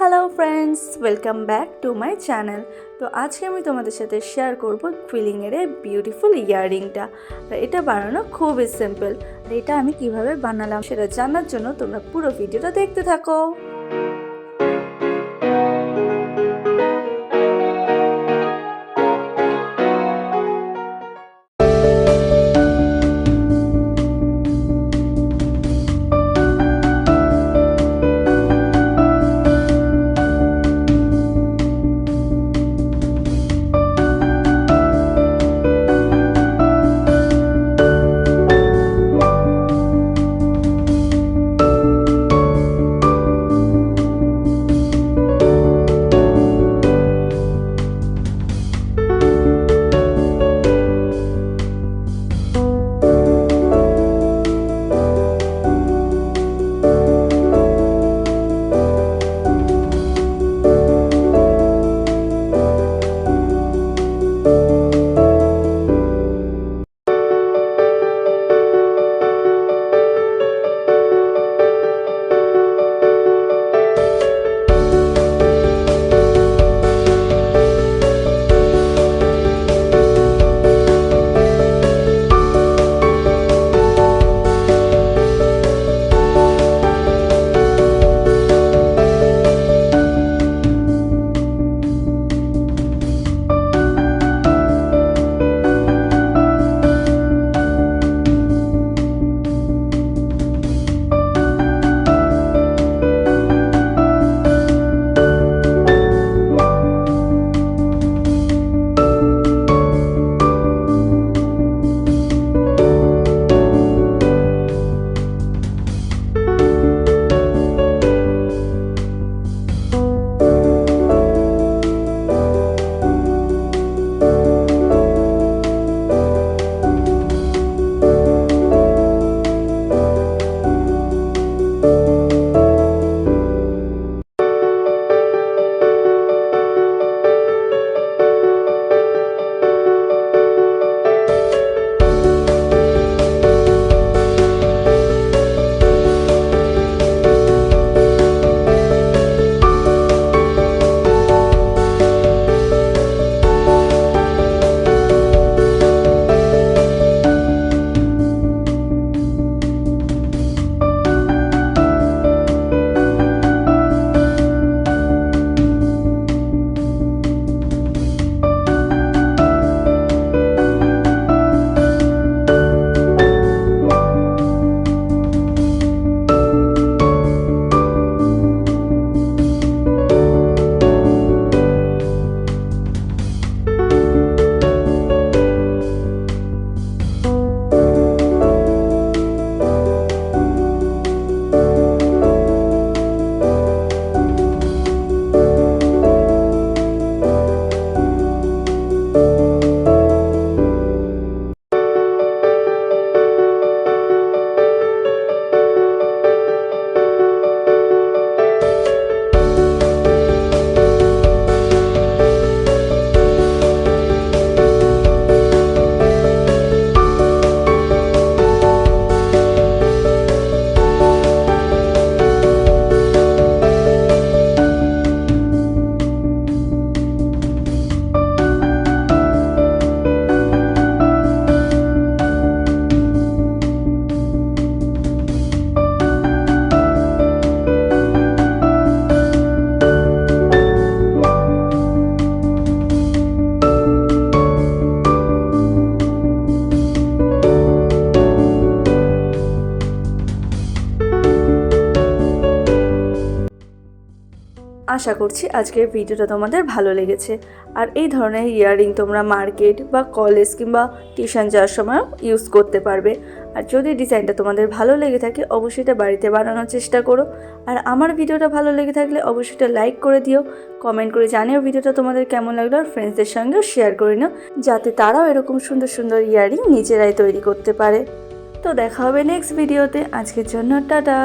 Hello friends, welcome back to my channel. তো আজকে আমি তোমাদের সাথে শেয়ার করব কুইলিংয়ের এই বিউটিফুল ইয়াররিংটা। আর এটা বানানো খুবই সিম্পল। আর এটা আমি কিভাবে বানালাম সেটা জানার জন্য তোমরা পুরো ভিডিওটা দেখতে থাকো। আশা করছি আজকের ভিডিওটা তোমাদের ভালো লেগেছে। আর এই ধরনের ইয়াররিং তোমরা মার্কেট বা কলেজ কিংবা টিউশন যাওয়ার সময়ও ইউজ করতে পারবে। আর যদি ডিজাইনটা তোমাদের ভালো লেগে থাকে অবশ্যই এটা বাড়িতে বানানোর চেষ্টা করো। আর আমার ভিডিওটা ভালো লেগে থাকলে অবশ্যই এটা লাইক করে দিও, কমেন্ট করে জানিও ভিডিওটা তোমাদের কেমন লাগলো। আর ফ্রেন্ডসদের সঙ্গেও শেয়ার করে নিও যাতে তারাও এরকম সুন্দর সুন্দর ইয়াররিং নিজেরাই তৈরি করতে পারে। তো দেখা হবে নেক্সট ভিডিওতে। আজকের জন্য টাটা।